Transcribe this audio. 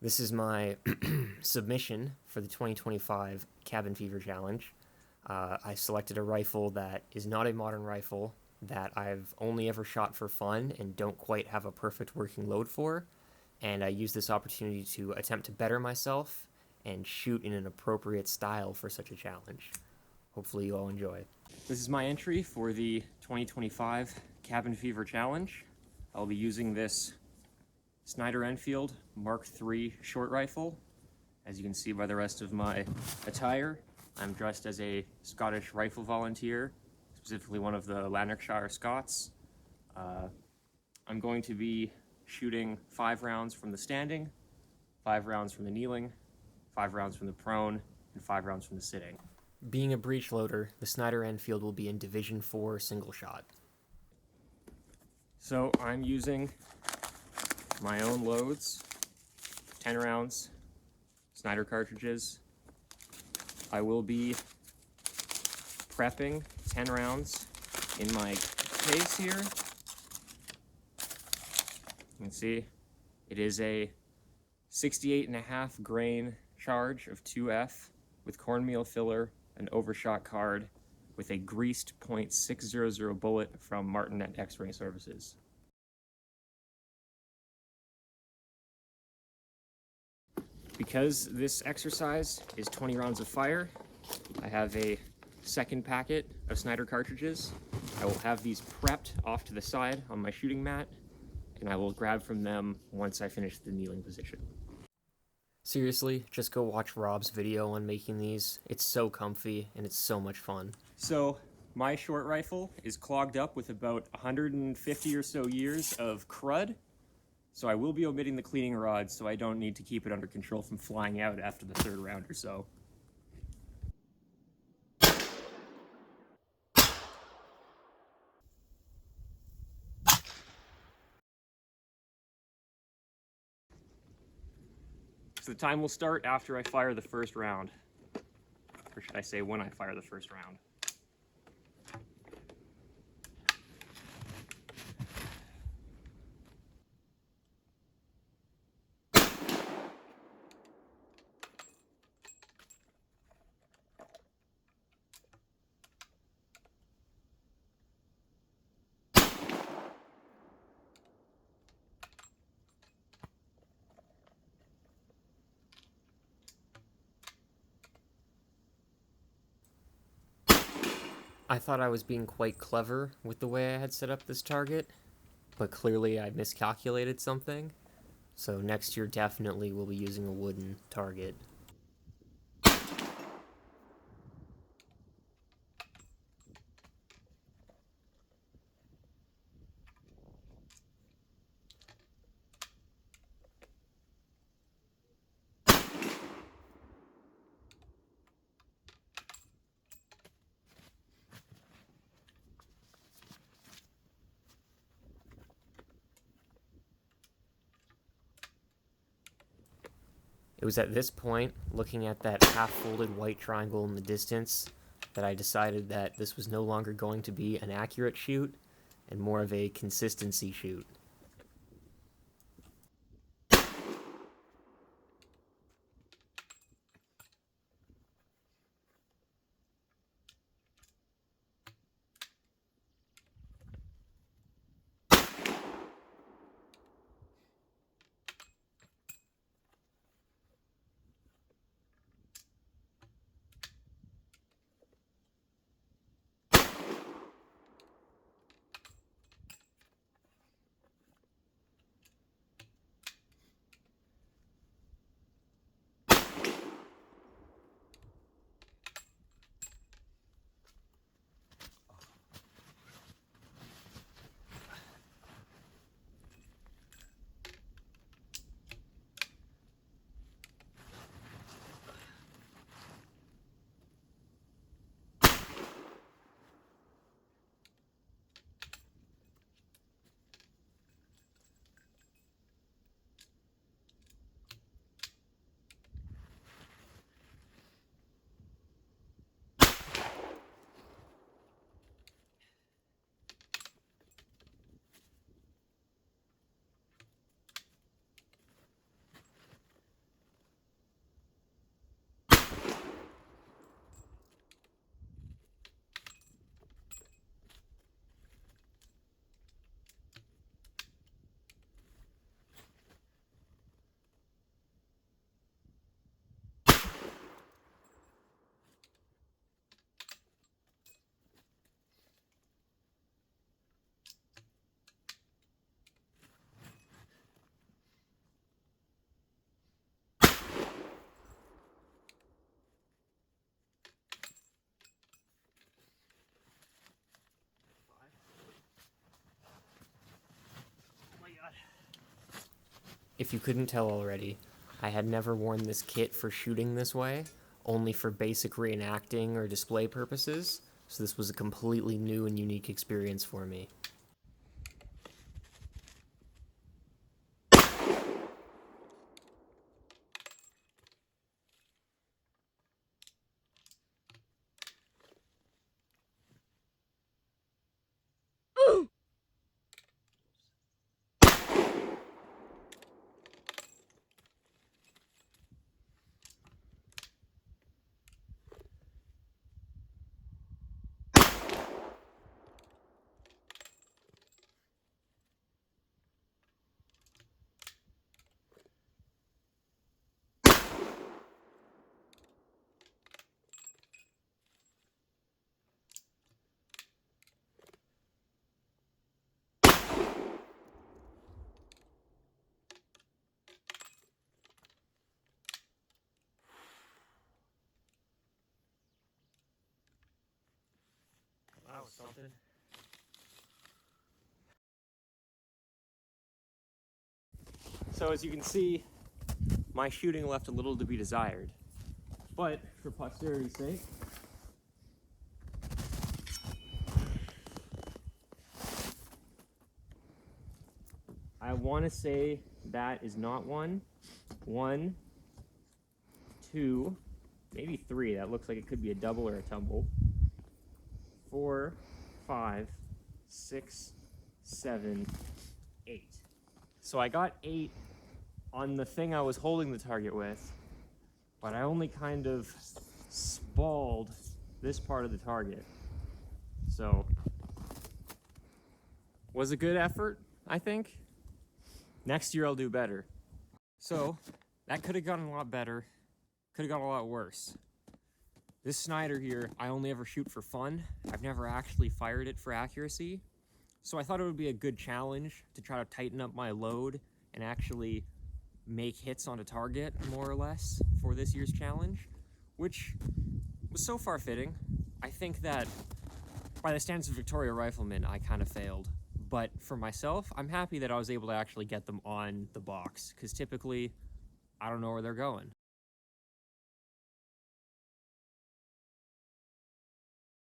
This is my submission for the 2025 Cabin Fever Challenge. I selected a rifle that is not a modern rifle, that I've only ever shot for fun and don't quite have a perfect working load for, and I use this opportunity to attempt to better myself and shoot in an appropriate style for such a challenge. Hopefully you all enjoy. This is my entry for the 2025 Cabin Fever Challenge. I'll be using this Snider-Enfield Mark III short rifle. As you can see by the rest of my attire, I'm dressed as a Scottish rifle volunteer, specifically one of the Lanarkshire Scots. I'm going to be shooting 5 rounds from the standing, 5 rounds from the kneeling, 5 rounds from the prone, and 5 rounds from the sitting. Being a breech loader, the Snider-Enfield will be in Division 4 single shot. So I'm using my own loads, 10 rounds, Snider cartridges. I will be prepping 10 rounds in my case here. You can see it is a 68.5 grain charge of 2F with cornmeal filler, an overshot card, with a greased .600 bullet from Martinet X-Ray Services. Because this exercise is 20 rounds of fire, I have a second packet of Snider cartridges. I will have these prepped off to the side on my shooting mat, and I will grab from them once I finish the kneeling position. Seriously, just go watch Rob's video on making these. It's so comfy and it's so much fun. So, my short rifle is clogged up with about 150 or so years of crud. So I will be omitting the cleaning rod so I don't need to keep it under control from flying out after the 3rd round or so. So the time will start after I fire the first round. Or should I say when I fire the first round. I thought I was being quite clever with the way I had set up this target, but clearly I miscalculated something. So next year definitely we'll be using a wooden target. It was at this point, looking at that half-folded white triangle in the distance, that I decided that this was no longer going to be an accurate shoot, and more of a consistency shoot. If you couldn't tell already, I had never worn this kit for shooting this way, only for basic reenacting or display purposes, so this was a completely new and unique experience for me. That was something. So as you can see, my shooting left a little to be desired. But for posterity's sake, I want to say that is not one, 2, maybe 3. That looks like it could be a double or a tumble. 4, 5, 6, 7, 8. So I got 8 on the thing I was holding the target with, but I only kind of spalled this part of the target. So, was a good effort, I think. Next year I'll do better. So, that could have gotten a lot better, could have gotten a lot worse. This Snider here, I only ever shoot for fun. I've never actually fired it for accuracy. So I thought it would be a good challenge to try to tighten up my load and actually make hits on a target, more or less, for this year's challenge, which was so far fitting. I think that by the standards of Victoria Rifleman, I kind of failed. But for myself, I'm happy that I was able to actually get them on the box, because typically, I don't know where they're going.